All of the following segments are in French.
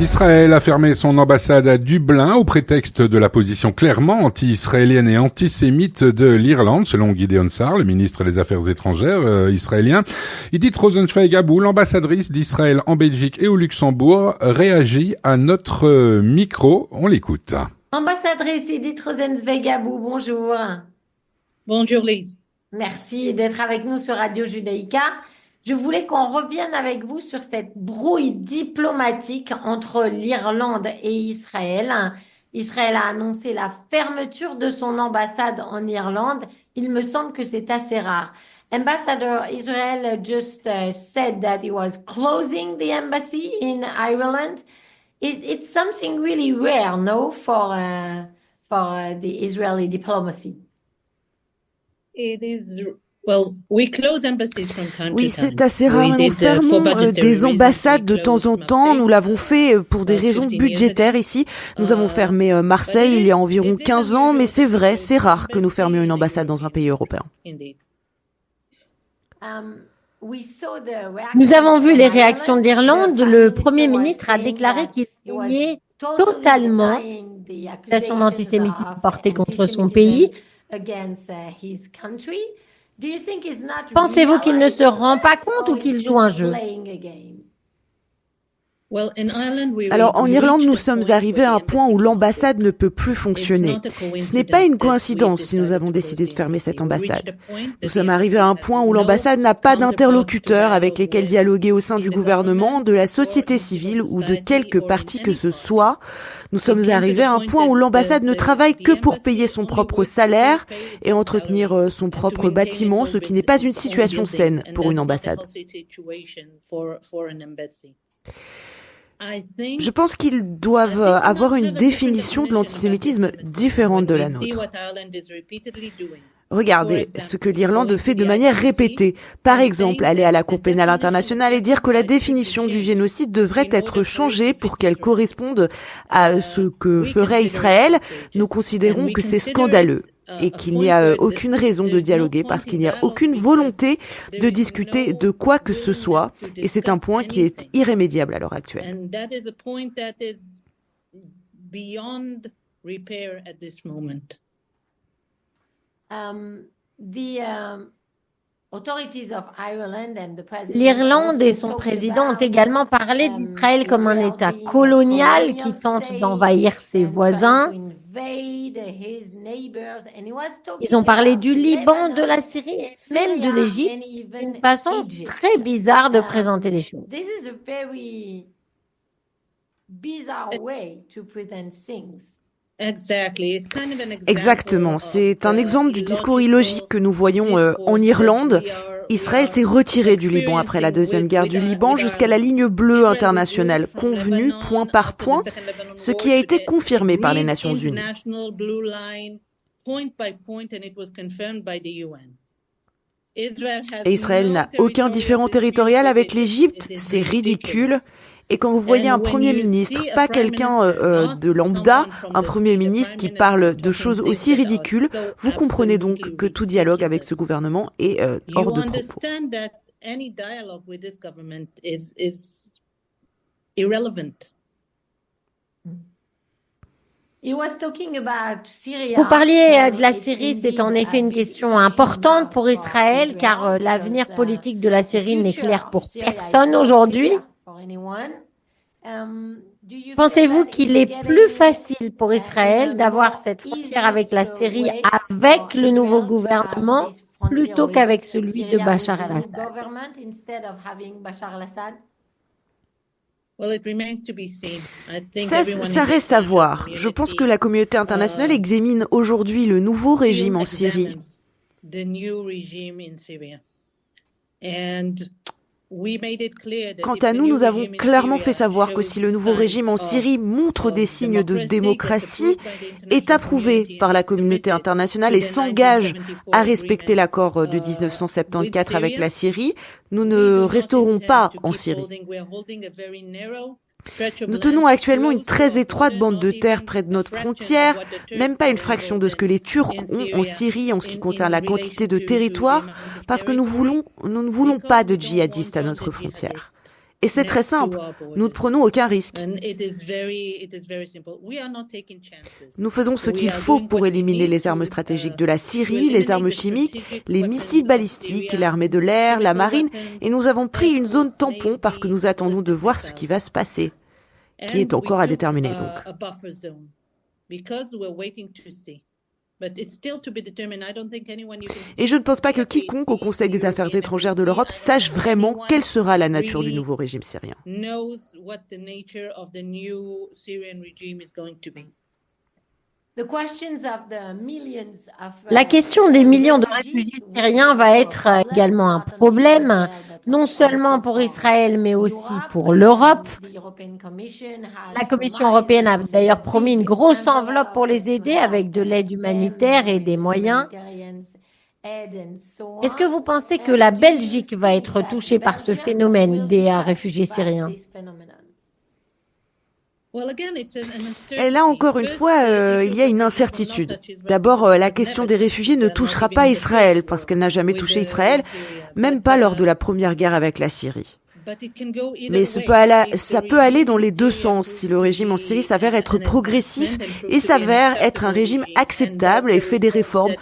Israël a fermé son ambassade à Dublin au prétexte de la position clairement anti-israélienne et antisémite de l'Irlande, selon Gideon Sa'ar, le ministre des Affaires étrangères israélien. Edith Rosenzweig-Abou, l'ambassadrice d'Israël en Belgique et au Luxembourg, réagit à notre micro. On l'écoute. Ambassadrice Edith Rosenzweig-Abou, bonjour. Bonjour Lise. Merci d'être avec nous sur Radio Judaïka. Je voulais qu'on revienne avec vous sur cette brouille diplomatique entre l'Irlande et Israël. Israël a annoncé la fermeture de son ambassade en Irlande. Il me semble que c'est assez rare. Ambassador Israel just said that he was closing the embassy in Ireland. It's something really rare, no, for the Israeli diplomacy. It is. Well, we close embassies from time Oui, to time. c'est assez rare. Nous fermons des ambassades de temps en temps. Nous l'avons fait pour des raisons budgétaires ici. Nous avons fermé Marseille il y a environ 15 ans, mais c'est vrai, c'est rare que nous fermions une ambassade dans un pays européen. Nous avons vu les réactions de l'Irlande. Le Premier ministre a déclaré qu'il niait totalement les accusations d'antisémitisme portées contre son pays. Pensez-vous qu'il ne se rend pas compte ou qu'il joue un jeu? Alors, en Irlande, nous sommes arrivés à un point où l'ambassade ne peut plus fonctionner. Ce n'est pas une coïncidence si nous avons décidé de fermer cette ambassade. Nous sommes arrivés à un point où l'ambassade n'a pas d'interlocuteurs avec lesquels dialoguer au sein du gouvernement, de la société civile ou de quelque parti que ce soit. Nous sommes arrivés à un point où l'ambassade ne travaille que pour payer son propre salaire et entretenir son propre bâtiment, ce qui n'est pas une situation saine pour une ambassade. Je pense qu'ils doivent avoir une définition de l'antisémitisme différente de la nôtre. Regardez ce que l'Irlande fait de manière répétée. Par exemple, aller à la Cour pénale internationale et dire que la définition du génocide devrait être changée pour qu'elle corresponde à ce que ferait Israël. Nous considérons que c'est scandaleux et qu'il n'y a aucune raison de dialoguer parce qu'il n'y a aucune volonté de discuter de quoi que ce soit. Et c'est un point qui est irrémédiable à l'heure actuelle. L'Irlande et son président ont également parlé d'Israël comme un État colonial qui tente d'envahir ses voisins. Ils ont parlé du Liban, de la Syrie, même de l'Égypte, une façon très bizarre de présenter les choses. Exactement. C'est un exemple du discours illogique que nous voyons en Irlande. Israël s'est retiré du Liban après la deuxième guerre du Liban jusqu'à la ligne bleue internationale convenue point par point, ce qui a été confirmé par les Nations Unies. Et Israël n'a aucun différend territorial avec l'Égypte, c'est ridicule. Et quand vous voyez un Premier ministre, pas quelqu'un de lambda, un Premier ministre qui parle de choses aussi ridicules, vous comprenez donc que tout dialogue avec ce gouvernement est hors de propos. Vous parliez de la Syrie, c'est en effet une question importante pour Israël car l'avenir politique de la Syrie n'est clair pour personne aujourd'hui. Pensez-vous qu'il est plus facile pour Israël d'avoir cette frontière avec la Syrie avec le nouveau gouvernement plutôt qu'avec celui de Bachar el-Assad? Ça reste à voir. Je pense que la communauté internationale examine aujourd'hui le nouveau régime en Syrie. Quant à nous, nous avons clairement fait savoir que si le nouveau régime en Syrie montre des signes de démocratie, est approuvé par la communauté internationale et s'engage à respecter l'accord de 1974 avec la Syrie, nous ne resterons pas en Syrie. Nous tenons actuellement une très étroite bande de terre près de notre frontière, même pas une fraction de ce que les Turcs ont en Syrie en ce qui concerne la quantité de territoire, parce que nous ne voulons pas de djihadistes à notre frontière. Et c'est très simple, nous ne prenons aucun risque. Nous faisons ce qu'il faut pour éliminer les armes stratégiques de la Syrie, les armes chimiques, les missiles balistiques, l'armée de l'air, la marine, et nous avons pris une zone tampon parce que nous attendons de voir ce qui va se passer, qui est encore à déterminer donc. Et je ne pense pas que quiconque au Conseil des Affaires étrangères de l'Europe sache vraiment quelle sera la nature du nouveau régime syrien. La question des millions de réfugiés syriens va être également un problème, non seulement pour Israël, mais aussi pour l'Europe. La Commission européenne a d'ailleurs promis une grosse enveloppe pour les aider avec de l'aide humanitaire et des moyens. Est-ce que vous pensez que la Belgique va être touchée par ce phénomène des réfugiés syriens? Et là, encore une fois, il y a une incertitude. D'abord, la question des réfugiés ne touchera pas Israël, parce qu'elle n'a jamais touché Israël, même pas lors de la première guerre avec la Syrie. Mais ça peut aller dans les deux sens si le régime en Syrie s'avère être progressif et s'avère être un régime acceptable et fait des réformes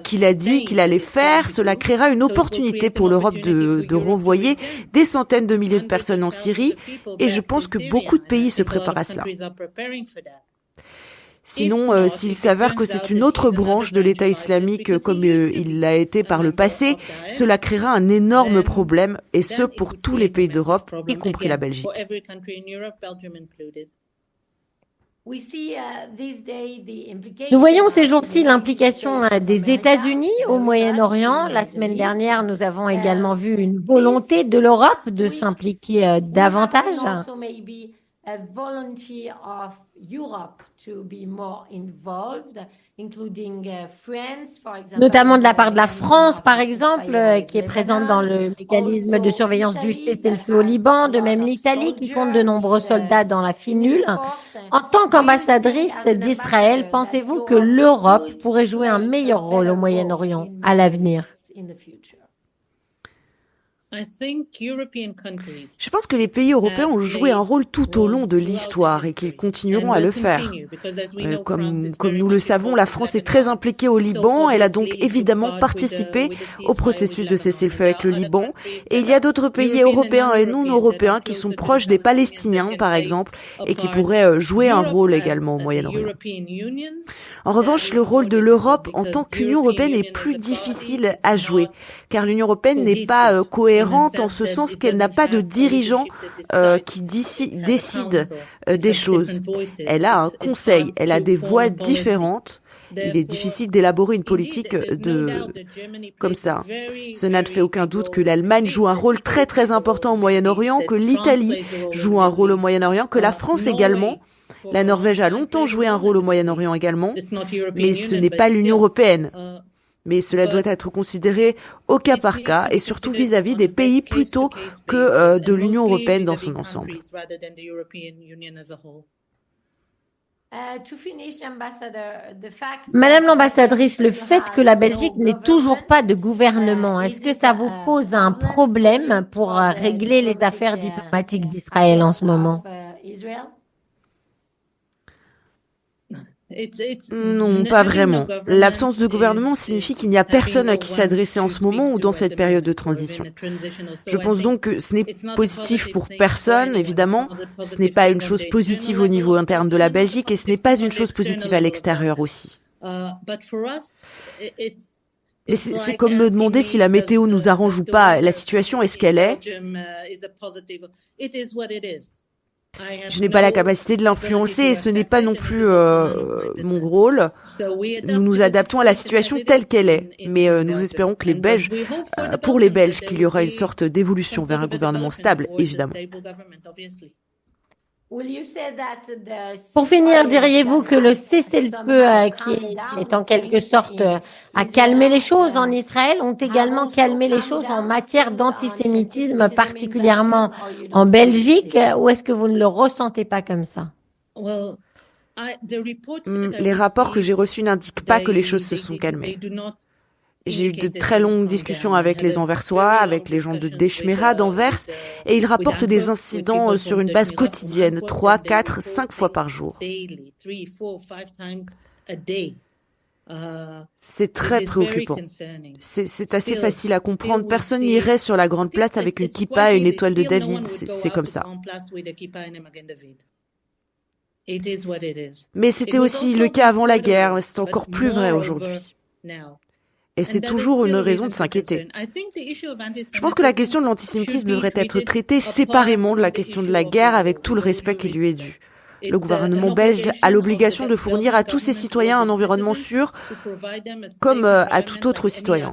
qu'il a dit qu'il allait faire. Cela créera une opportunité pour l'Europe de renvoyer des centaines de milliers de personnes en Syrie et je pense que beaucoup de pays se préparent à cela. Sinon, s'il s'avère que c'est une autre branche de l'État islamique comme il l'a été par le passé, cela créera un énorme problème, et ce pour tous les pays d'Europe, y compris la Belgique. Nous voyons ces jours-ci l'implication des États-Unis au Moyen-Orient. La semaine dernière, nous avons également vu une volonté de l'Europe de s'impliquer davantage. Notamment de la part de la France, par exemple, qui est présente dans le mécanisme de surveillance du cessez-le-feu au Liban, de même l'Italie qui compte de nombreux soldats dans la finule. En tant qu'ambassadrice d'Israël, pensez-vous que l'Europe pourrait jouer un meilleur rôle au Moyen-Orient à l'avenir? Je pense que les pays européens ont joué un rôle tout au long de l'histoire et qu'ils continueront à le faire. Comme nous le savons, la France est très impliquée au Liban. Elle a donc évidemment participé au processus de cessez-le-feu avec le Liban. Et il y a d'autres pays européens et non européens qui sont proches des Palestiniens, par exemple, et qui pourraient jouer un rôle également au Moyen-Orient. En revanche, le rôle de l'Europe en tant qu'Union européenne est plus difficile à jouer, car l'Union européenne n'est pas cohérente en ce sens qu'elle n'a pas de dirigeants qui décident des choses. Elle a un conseil, elle a des voix différentes. Il est difficile d'élaborer une politique comme ça. Cela ne fait aucun doute que l'Allemagne joue un rôle très très important au Moyen-Orient, que l'Italie joue un rôle au Moyen-Orient, que la France également. La Norvège a longtemps joué un rôle au Moyen-Orient également, mais ce n'est pas l'Union européenne. Mais cela doit être considéré au cas par cas et surtout vis-à-vis des pays plutôt que de l'Union européenne dans son ensemble. Madame l'ambassadrice, le fait que la Belgique n'ait toujours pas de gouvernement, est-ce que ça vous pose un problème pour régler les affaires diplomatiques d'Israël en ce moment? Non, pas vraiment. L'absence de gouvernement signifie qu'il n'y a personne à qui s'adresser en ce moment ou dans cette période de transition. Je pense donc que ce n'est positif pour personne, évidemment. Ce n'est pas une chose positive au niveau interne de la Belgique et ce n'est pas une chose positive à l'extérieur aussi. Et c'est comme me demander si la météo nous arrange ou pas. La situation est ce qu'elle est. Je n'ai pas la capacité de l'influencer et ce n'est pas non plus mon rôle. Nous nous adaptons à la situation telle qu'elle est. Mais nous espérons que pour les Belges, qu'il y aura une sorte d'évolution vers un gouvernement stable, évidemment. Pour finir, diriez-vous que le cessez-le-feu qui est en quelque sorte à calmer les choses en Israël ont également calmé les choses en matière d'antisémitisme, particulièrement en Belgique, ou est-ce que vous ne le ressentez pas comme ça? Les rapports que j'ai reçus n'indiquent pas que les choses se sont calmées. J'ai eu de très longues discussions avec les Anversois, avec les gens de Deshmera d'Anvers, et ils rapportent des incidents sur une base quotidienne, 3, 4, 5 fois par jour. C'est très préoccupant. C'est assez facile à comprendre. Personne n'irait sur la grande place avec une kippa et une étoile de David. C'est comme ça. Mais c'était aussi le cas avant la guerre, c'est encore plus vrai aujourd'hui. Et c'est toujours une raison de s'inquiéter. Je pense que la question de l'antisémitisme devrait être traitée séparément de la question de la guerre avec tout le respect qui lui est dû. Le gouvernement belge a l'obligation de fournir à tous ses citoyens un environnement sûr, comme à tout autre citoyen.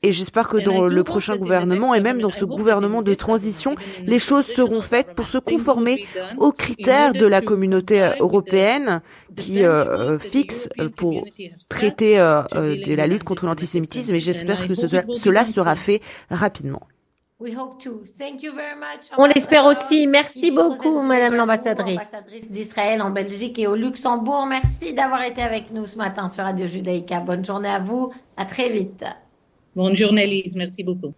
Et j'espère que dans le prochain gouvernement, et même dans ce gouvernement de transition, les choses seront faites pour se conformer aux critères de la communauté européenne qui fixe pour traiter de la lutte contre l'antisémitisme. Et j'espère que cela sera fait rapidement. On l'espère aussi. Merci beaucoup, Madame l'ambassadrice d'Israël en Belgique et au Luxembourg. Merci d'avoir été avec nous ce matin sur Radio Judaïka. Bonne journée à vous. À très vite. Bonne journée, Lise. Merci beaucoup.